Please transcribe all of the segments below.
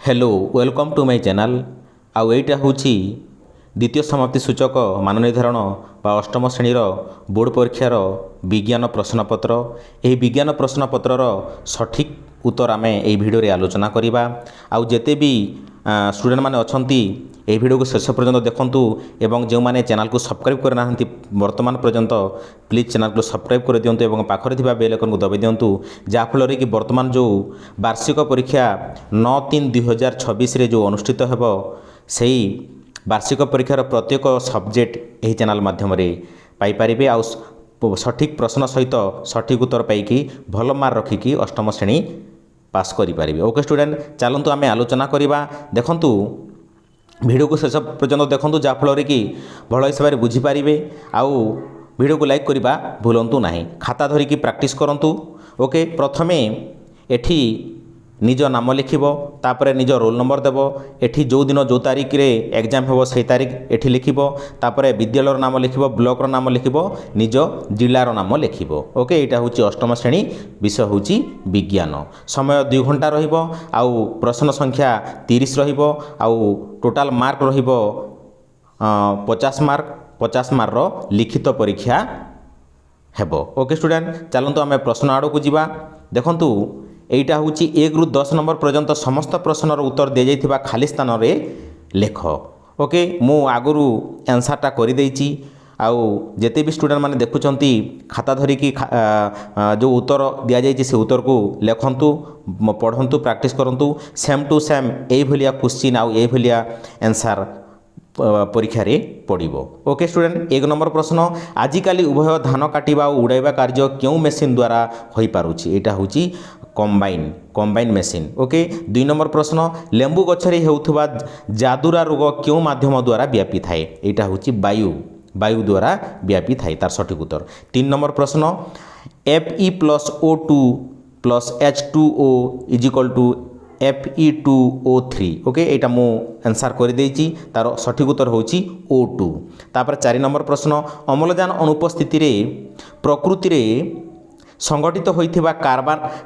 Hello welcome to my channel आउ एटा होची द्वितीय समाप्ति सूचक मान निर्धारण बा अष्टम श्रेणीर बोर्ड परीक्षार विज्ञान प्रश्नपत्र। यह विज्ञान प्रश्नपत्रर सठिक उत्तर आम यही भिडियो आलोचना करवा। आउ जेते भी स्टूडेंट माने अछंती यह भिडियो को शेष पर्यंत देखंतु एवं जो माने चैनल को सब्सक्राइब करना वर्तमान पर्यंत प्लीज चैनल को सब्सक्राइब कर दियंतु एवं पाखरे थिबा बेल आइकन को दबाई दियंतु जाफल कि वर्तमान जो वार्षिक परीक्षा 9/3/2026 रे जो अनुष्ठित हेबो सेही वार्षिक परीक्षार प्रत्येक सब्जेक्ट यही चैनल माध्यम पाई पारिबे। आ सठिक प्रश्न सहित सठिक उत्तर पाइकी भल मार्क रखिकी अष्टम श्रेणी पास करें। ओके स्टूडेंट चलतु आम आलोचना करवा। देखंतु वीडियो को शेष पर्यंत देखंतु जाफल कि भल हिसाब से बुझीपारे। आउ वीडियो को लाइक करवा भूलु ना। खाता धरिकी प्रैक्टिस करंतु। ओके प्रथमे एठी निज नाम लिखिब तापर निज रोल नंबर देव। एठी जो दिन जो तारीख रे एग्जाम हेबो से तारीख एठी लिखिब तापर विद्यालय नाम लिखिब ब्लॉक नाम लिखिब निज जिलार नाम लिखिब। ओके एटा होची अष्टम श्रेणी विषय होची विज्ञान। समय 2 घंटा रहिबो आउ प्रश्न संख्या 30 रहिबो आउ टोटाल मार्क रहिबो 50 मार्क। 50 मार्क रो लिखित परीक्षा हेबो। ओके स्टूडेंट चलंतु आमे प्रश्न आड़ को जीवा। देखंतु एटा होची 1 रु 10 नंबर पर्यंत समस्त प्रश्नर उत्तर दे जाइथिबा खाली स्थान रे लेख। ओके मु आगुरु आंसरटा करि देइची। आउ जेते भी स्टूडेंट माने देखुचंती खाता धरिकी जो उत्तर दिया जाइछि से उत्तर को लेखंतु पढ़ंतु प्रैक्टिस करंतु। सेम टू सेम एई भलिया क्वेश्चन आउ एई भलिया आंसर परीक्षा रे पड़िबो। ओके स्टूडेंट 1 नंबर प्रश्न आजिकाली उभय धान काटिबा और उड़ाइबा कार्य क्यों मेसिन द्वारा होई पारुछि। एटा होची कंबाइन मेसिन। ओके 2 नंबर प्रश्न लेंबू गछरे हेउथबा जादुरा रोग क्यों माध्यम द्वारा व्यापी थाए। एटा होची वायु द्वारा व्यापी थाए तार सठिक उत्तर। 3 नंबर प्रश्न Fe+O2 + H2O = Fe2O3। ओके एटा मु आंसर कर देइची तार सठिक उत्तर होची O2। तापर 4 नंबर प्रश्न अम्लजान अनुपस्थिति रे प्रकृति रे संगठित होइथिबा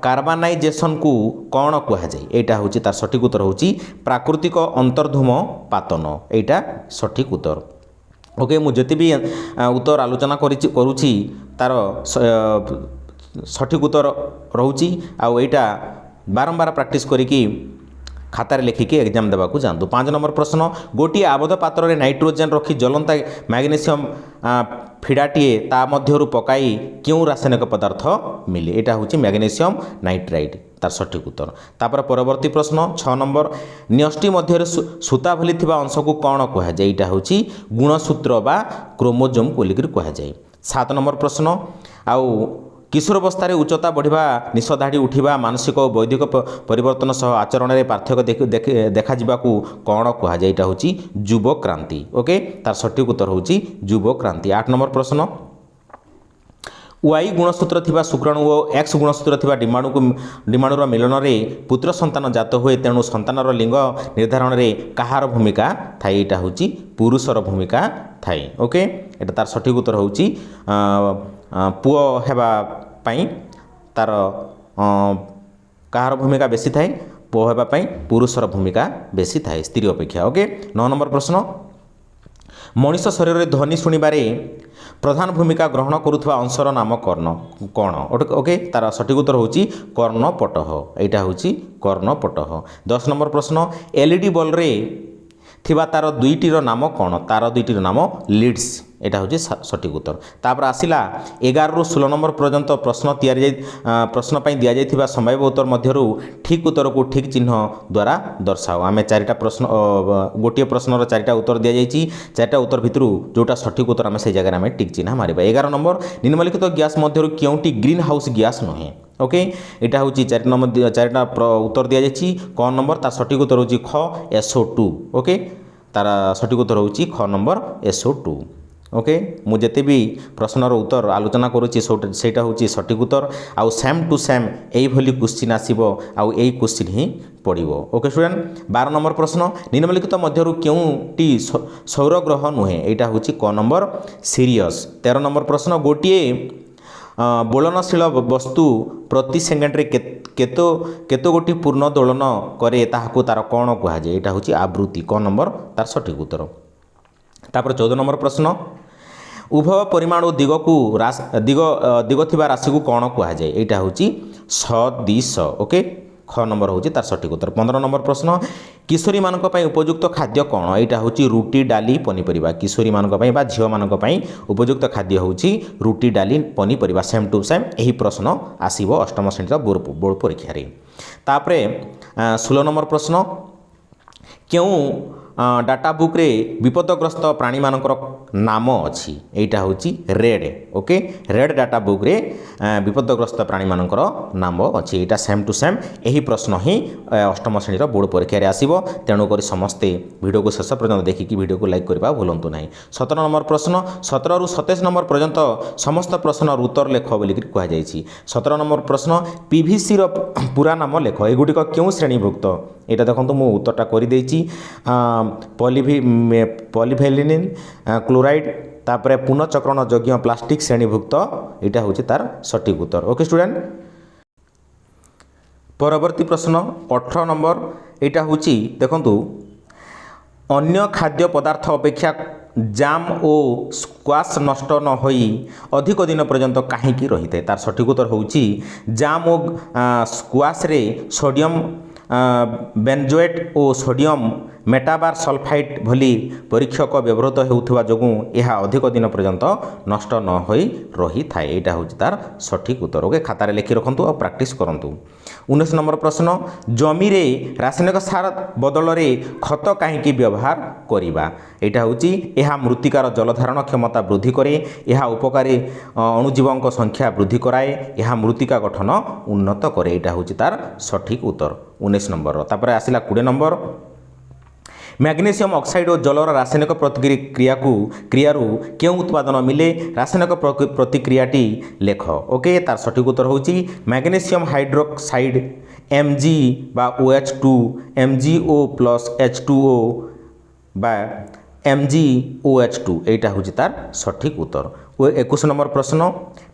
कार्बानाइजेशन को कौन कहा जाए। एटा होची तार सठिक उत्तर होची प्राकृतिक अंतर्धूम पातन। एटा सठिक उत्तर। ओके मु जति भी उत्तर आलोचना करूची तार सठिक उत्तर रहूची। आउ एटा बारंबार प्रैक्टिस करिकी खातार लिखिकी एग्जाम देवा को जातु। 5 नंबर प्रश्न गोटे आबद्ध पात्र नाइट्रोजेन रखी ज्वलंता मैग्नेशियम फिडाटीए ता मध्यरु पकाई क्यों रासायनिक पदार्थ मिले। एटा होची मैग्नेशियम नाइट्राइड तार सठिक उत्तर। तापर परवर्ती प्रश्न 6 नंबर न्यष्टि मध्य सूता भली थिबा अंश को कौन कहा जाए। एटा होची गुणसूत्र बा क्रोमोजोम को लिखिर कहा जाए। 7 नंबर प्रश्न आउ किशोर अवस्था उच्चता बढ़िबा निशधाड़ी उठिबा मानसिक और बौद्धिक परिवर्तन सह आचरण में पार्थक्य देखा जिबाकू कौन कहा जाए। एटा होची युव क्रांति। ओके तार सठिक उत्तर होची युव क्रांति। 8 नंबर प्रश्न Y गुणसूत्र थिबा शुक्राणु और X गुणसूत्र थिबा डिमाणुर मिलन में पुत्र संतान जात हुए तेणु संतानर लिंग निर्धारण में कहार भूमिका थाए। एटा होची पुरुषर भूमिका थाए। ओके एटा तार सठिक उत्तर होची पुओ हेबा पाई तार कहार भूमिका बेसी थाए। पुओ हेबा पाई पुरुषर भूमिका बेसी थाए स्त्री अपेक्षा। ओके 9 नंबर प्रश्न मनुष्य शरीर में ध्वनि शुणिबारे प्रधान भूमिका ग्रहण करुवा अंशर नाम कर्ण कौन। ओके तार सठिक उत्तर होची कर्णपटह। एटा होची कर्णपटह। 10 नंबर प्रश्न एलईडी बल्ब रे थिबा तार 2टीर नाम कौन। तार 2टीर नाम लीड्स। एटा होची सठिक उत्तर। तापर आसिला 11 रु 16 नंबर पर्यंत प्रश्न पाई दिया जाइथिबा संभाव्य उत्तर मध्यरु ठीक उत्तर को ठीक चिन्ह द्वारा दर्शाओ। आमे 4टा प्रश्न गोटे प्रश्नर 4टा उत्तर दिया जाइछि। 4टा उत्तर भितरु जोटा सठिक उत्तर आमे से जगह आमे टिक चिन्ह मारिबा। 11 नंबर निम्नलिखित गैस मध्यरु केउटी ग्रीन हाउस गैस नहे। ओके एटा होची 4 नंबर 4टा उत्तर दिया जाइछि। क नंबर तार सठिक उत्तर होची ख SO2। ओके तार सठिक उत्तर होची ख नंबर SO2। ओके मु जेते भी प्रश्नर उत्तर आलोचना करूची सेटा होची सठिक उत्तर। आउ सेम टू सेम एई भली क्वेश्चन आसीबो आउ एई क्वेश्चन ही पड़िबो। ओके स्टूडेंट 12 नंबर प्रश्न निम्नलिखित मध्यरु केउटी सौर ग्रह नुहे। एटा होची क नंबर सिरियस। 13 नंबर प्रश्न गोटिए ବୋଳନଶୀଳ ବସ୍ତୁ ପ୍ରତି ସେକେଣ୍ଡରେ କେତେ ଗୋଟି ପୂର୍ଣ୍ଣ ଦୋଳନ କରେ ତାହାକୁ ତାର କ'ଣ କୁହାଯାଏ? ଏଇଟା ହେଉଛି ଆବୃତ୍ତି। କ ନମ୍ବର ତାର ସଠିକ୍ ଉତ୍ତର। ତାପରେ 14 ନମ୍ବର ପ୍ରଶ୍ନ, ଉଭୟ ପରିମାଣ ଓ ଦିଗ ଥିବା ରାଶିକୁ କ'ଣ କୁହାଯାଏ? ଏଇଟା ହେଉଛି ସଦିଶ। ଓକେ, ଖ ନମ୍ବର ହେଉଛି ତାର ସଠିକ୍ ଉତ୍ତର। 15 ନମ୍ବର ପ୍ରଶ୍ନ, କିଶୋରୀମାନଙ୍କ ପାଇଁ ଉପଯୁକ୍ତ ଖାଦ୍ୟ କ'ଣ? ଏଇଟା ହେଉଛି ରୁଟି, ଡାଲି, ପନିପରିବା। କିଶୋରୀମାନଙ୍କ ପାଇଁ ବା ଝିଅମାନଙ୍କ ପାଇଁ ଉପଯୁକ୍ତ ଖାଦ୍ୟ ହେଉଛି ରୁଟି, ଡାଲି, ପନିପରିବା। ସେମ୍ ଟୁ ସେମ୍ ଏହି ପ୍ରଶ୍ନ ଆସିବ ଅଷ୍ଟମ ଶ୍ରେଣୀର ବୋର୍ଡ଼ ପରୀକ୍ଷାରେ। ତାପରେ 16 ନମ୍ବର ପ୍ରଶ୍ନ, କେଉଁ डाटा बुक्रे विपदग्रस्त प्राणी मानकर नाम अच्छी? एटा होची रेड। ओके, रेड डाटा बुक्रे विपदग्रस्त प्राणी मानकर नाम अच्छी। एटा सेम टू सेम यही प्रश्न ही अष्टम श्रेणी बोर्ड परीक्षा रे आसीबो। तेणुक समस्ते वीडियो को शेष पर्यंत देखिकी वीडियो को लाइक करबा भूलंतु नहीं। 17 नंबर प्रश्न 17 रु 27 नंबर पर्यंत समस्त प्रश्न उत्तर लेख बोली कह जाइछि। 17 नंबर प्रश्न पीवीसी रो पूरा नाम लेख। एगुड़िक क्यों श्रेणीभुक्त? यहाँ देखो मु उत्तरटा कर पॉलीफेनिल क्लोराइड तापर पुनःचक्रण योग्य प्लास्टिक श्रेणीभुक्त। यहाँ हूँ तार सटीक उत्तर। ओके स्टूडेंट, परवर्ती प्रश्न 18 नंबर यहाँ हूँ देखु अन्य खाद्य पदार्थ अपेक्षा जाम और स्क्वाश नष्ट न होई अधिक दिन पर्यंत कहीं रही है? तार सटीक उत्तर हूँ जाम और स्क्वाश रे सोडियम बेंजोएट और सोडियम मेटाबार सल्फाइड भली परीक्षक व्यवहृत होउथवा जोगु यह अधिक दिन पर्यंत नष्ट न होई रही थाए। यहाँ हूँ तार सठिक उत्तर। ओके, खातार लिखि रखंतु और प्रैक्टिस करंतु। 19 नंबर प्रश्न जमी रे रासायनिक सार बदल रे खत कहीं व्यवहार करिबा? यहाँ हूँ यह मृत्तिकार जलधारण क्षमता वृद्धि करे, यह उपकारी अणुजीवों संख्या वृद्धि कराए, यह मृत्तिका गठन उन्नत करे। यहाँ हूँ तार सठिक उत्तर 19 नंबर। तापर आसिला 20 नंबर मैग्नीशियम ऑक्साइड और जलर रासायनिक क्रियारू क्यों उत्पादन मिले? रासायनिक प्रतिक्रियाटी लेख। ओके, तार सठिक उत्तर हूँ मैग्नीशियम हाइड्रोक्साइड Mg बा OH2 MgO प्लस H2O बा MgOH2। यहाँ हूँ तार सठिक उत्तर। 21 नंबर प्रश्न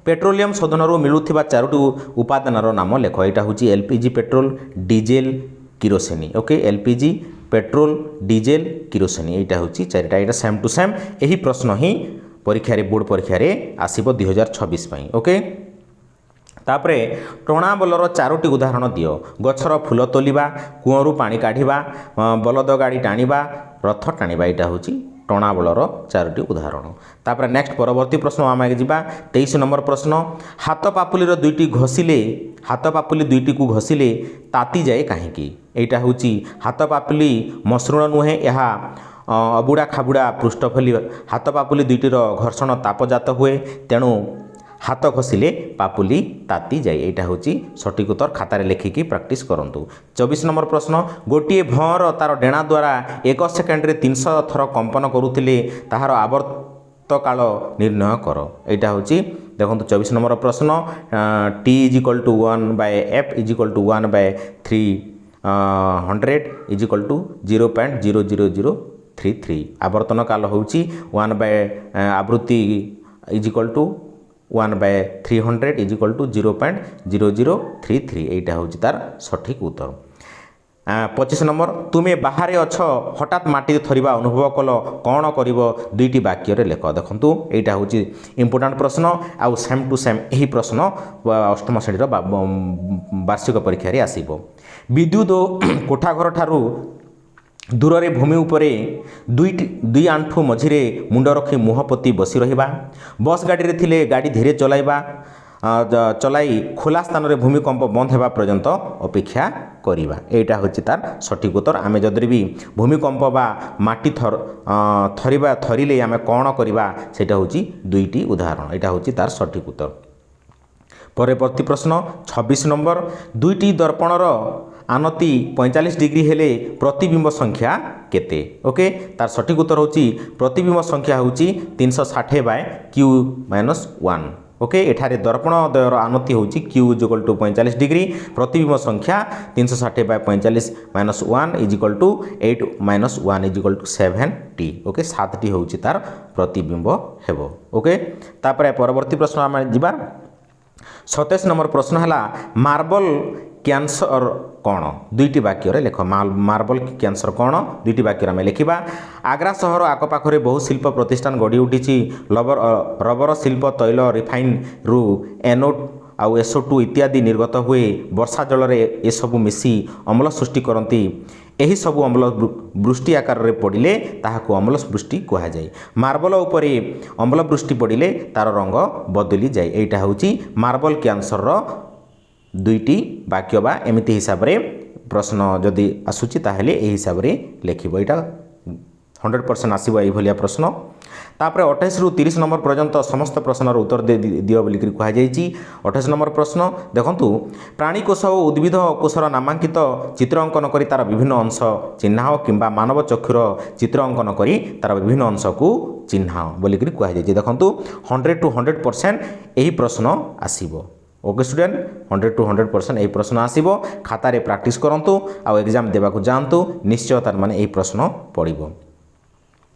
पेट्रोलियम शोधन मिलुथिबा 4टी उपादानर नाम लेख। यहाँ हूँ LPG पेट्रोल डीजेल किरोसिनी। ओके, LPG पेट्रोल डीजेल किरोसिनी यहाँ हूँ 4टा। यहाँ सेम टू सेम यही प्रश्न ही परीक्षा बोर्ड परीक्षा आसीबो 2026 पई। ओके, तापरे टणाबलर 4टी उदाहरण दियो। गछर फूल तोलिबा, कूअरू पानी काढ़िबा, बलद गाड़ी टाणिबा, रथ टाणिबा। यहाँ हूँ टणाबलर 4टी उदाहरण। तापर नेक्स्ट परवर्ती प्रश्न आम आगे जावा। 23 नंबर प्रश्न हाथ पापुली दुईटी घषिले हाथ पापुली दुईटी को घषिले ताती जाए कहीं? यहाँ हूँ हाथ पापुली मसृण नुहे, यह अबुड़ा खाबुड़ा पृष्ठफली। हाथ पापुली दुईटीर घर्षण तापजात हुए, तेणु हाथ घषिले पापुली ताती जाए। यहाँ हूँ सठिक उत्तर। खातार लिखिकी प्रैक्टिस करंतु। 24 नंबर प्रश्न गोटे भंवर तार डेणा द्वारा 1 सेकेंड 300 थर कंपन करुथिले ताहार आवर्त काल निर्णय कर। यहाँ हूँ देखो 24 नंबर प्रश्न T = 1/f = 1/300 = 0.00033। आवर्तन काल हूँ 1/आवृत्ति = 1/300 = 0.0033। यहाँ हूँ तार सठिक उत्तर। 25 नंबर तुमे बाहर अछ हठात माटी थरिबा अनुभव कल कौन कर? दुईटी वाक्य लेख। देखु यहाँ हूँ इम्पोर्टाट प्रश्न आउ सेम टू सेम यही प्रश्न अष्टम श्रेणी वार्षिक परीक्षा आसीबो। विद्युत कोठाघर ठारू दूर रे भूमि उपरे दुई आंठू मझिरे मुंड रखी मुह पोती बसी रहिबा, बस गाड़ी रे थिले गाड़ी धीरे चलाई खोला स्थान रे भूमिकंप बंद होगा पर्यंत अपेक्षा करिबा। यहाँ हूँ तार सठिक उत्तर। आमे जदि भी भूमिकंप बा माटी थरिले आमे कौन करिबा सेटा हूँ दुईटी उदाहरण। यहाँ हूँ तार सठिक उत्तर। परवर्ती प्रश्न 26 नंबर दुईटी दर्पणर आनति 45 डिग्री हेले प्रतिबिंब संख्या केते? ओके, तार सठिक उत्तर हूँ प्रतिबिंब संख्या हूँ 360/Q-1। ओके, एठारे दर्पण द्वयर आनति हूँ Q = 45 डिग्री, प्रतिबिंब संख्या 360/45 - 1 = 8 - 1 = 7टी। ओके, 7टी हूँ तार प्रतिबिंब हेबो। ओके, तापर परवर्ती प्रश्न आम जावा। सतैश नंबर प्रश्न है मार्बल कैंसर कौन दुईटी वाक्य लिख मार्बल कैंसर कौन दुईटी वाक्य आम लिखा आग्रा सहर आखपाखे बहु शिल्प प्रतिष्ठान गढ़ी उठी रबर शिल्प तैल रिफाइन रु एनो आउ SO2 इत्यादि निर्गत हुए वर्षा जल ए सबु मिसी अम्ल सृष्टि करती यही सबु अम्ल वृष्टि आकार में पड़े ताहाको अम्ल वृष्टि कहुए मार्बल उपरे अम्ल वृष्टि पड़े तार रंग बदली जाए यहाँ हूँ मार्बल कैंसर दुईटी वाक्य बा एमती हिसाब रे प्रश्न जदि आसूची ताहेले एही हिसाब रे लिखिबो एटा 100% आसीबो एही भलिया प्रश्न तापरे 28 रु 30 नंबर पर्यंत समस्त प्रश्नर उत्तर दियो बोलिक कहा जायछि 28 नंबर प्रश्न देखंतु प्राणी कोश और उद्भिद कोशर नामांकित चित्र अंकन करी तार विभिन्न अंश चिन्हाओ किंबा मानव चक्षुर चित्र अंकन करी तार विभिन्न अंश को चिन्हाओ बोलिक कहा जायछि देखंतु 100 to 100% एही प्रश्न आसीबो ओके स्टूडेंट 100 to 100% यही प्रश्न आसीबो खातारे प्रैक्टिस करंतु आ एग्जाम देबाकू जानतु निश्चय तार माने यही प्रश्न पड़िबो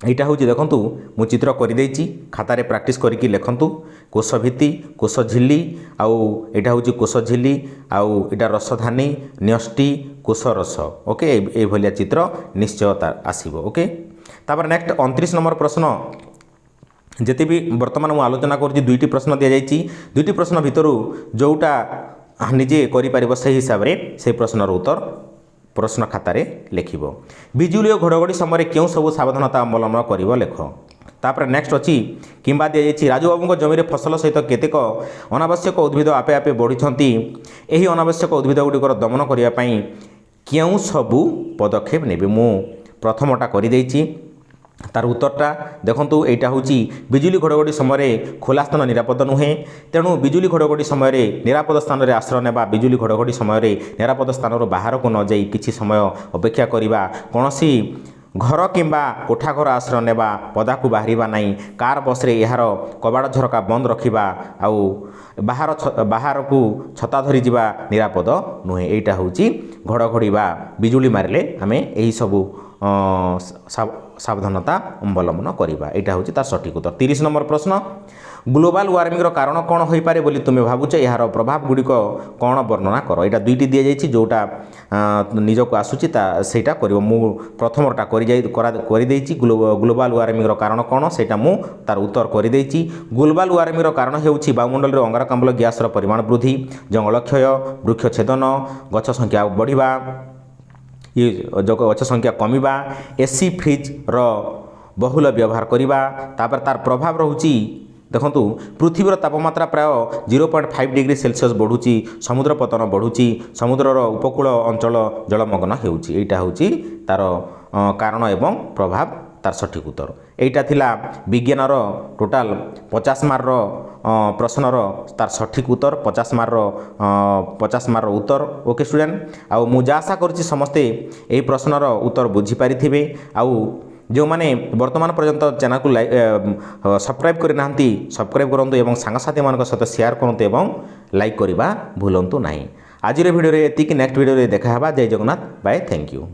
एटा हूँ देखंतु मु चित्र कर देछि खातारे प्रैक्टिस करिकी लिखंतु कोश भित्ति कोश झिल्ली आउ एटा हूँ कोश झिल्ली आउ एटा रसधानी न्यष्टि कोश रस ओके ए भलिया चित्र निश्चय तार आसीबो ओके तापर नेक्स्ट 29 नंबर प्रश्न जेते भी वर्तमान मु आलोचना करुँच दुईटी प्रश्न दि जाइए दुईटी प्रश्न भितर जोटा निजे कर से हिसाब रे से प्रश्नर उत्तर प्रश्न खातारे लिखिब बिजुली और घड़घड़ी समय क्यों सब सावधानता अवलंबन कर लेख तापर नेक्स्ट अच्छी किंबा दि जाइए राजूबाबू जमीन फसल सहित केतेक अनावश्यक उद्भिद आपे आपे बढ़ी यही अनावश्यक उद्भिद गुड़िकर दमन करने क्यों सबू पदक्षेप ने मु प्रथमटा कर तार उत्तरटा देखंतु एटा हूँ बिजुली घड़घड़ी समय खोला स्थान निरापद नुहे तेणु बिजुली घड़घड़ी समय निरापद स्थान में आश्रय नेबा बिजुली घड़घड़ी समय निरापद स्थान बाहर को न जाई किछि समय अपेक्षा करिबा कौनसी घर किंबा कोठा घर आश्रय नेबा पदा को बाहरिबा नहीं कार बस रे यार कबाड़ झरका बंद रखिबा आउ बाहर को छता धरी जिबा निरापद नुहे एटा हूँ घड़घड़ी बा बिजुली मारिले आमे एही सबु सावधानता अवलंबन करवा यहाँ हूँ तार सठिक उत्तर 30 नंबर प्रश्न ग्लोबल वार्मिंग कारण कौन हो पारे बोली तुम्हें भावुच यार प्रभाव गुड़िक कौन वर्णना कर यहाँ दुईटी दि जाइए जोटा निजक आसूची सेटा कर मु प्रथमटा कर ग्लोबल वार्मिंग कारण कौन से तार उत्तर कर ग्लोबल वार्मिंग कारण होउछि वायुमंडल में अंगारकाम्ल गैस परिमाण वृद्धि जंगल क्षय वृक्ष छेदन गछ संख्या बढ़िबा ये गछ संख्या कमिबा एसी फ्रिज रो बहुल व्यवहार करिबा तापर तार प्रभाव रहुची देखंतु पृथ्वीर तापमात्रा प्राय 0.5 डिग्री सेल्सियस बढ़ुची समुद्र पतन बढ़ुची समुद्रर उपकूल अंचल जलमग्न हेउची एटा होची तार कारण एवं प्रभाव तार सठिक उत्तर एटा थिला विज्ञानर टोटाल 50 मार्क प्रश्नर तार सठिक उत्तर 50 मार्क उत्तर ओके स्टूडेंट आउ मुझे आशा करुच्ची समस्ते यही प्रश्नर उत्तर बुझीपारे आउ जो मैंने वर्तमान पर्यंत चैनल को सब्सक्राइब करना सब्सक्राइब करूँ और सांगसाथी मान सहित शेयर करूँ और लाइक करने भूलु ना आज भिडियो एतिक नेक्स्ट भिडियो देखा जय जगन्नाथ बाय थैंक यू।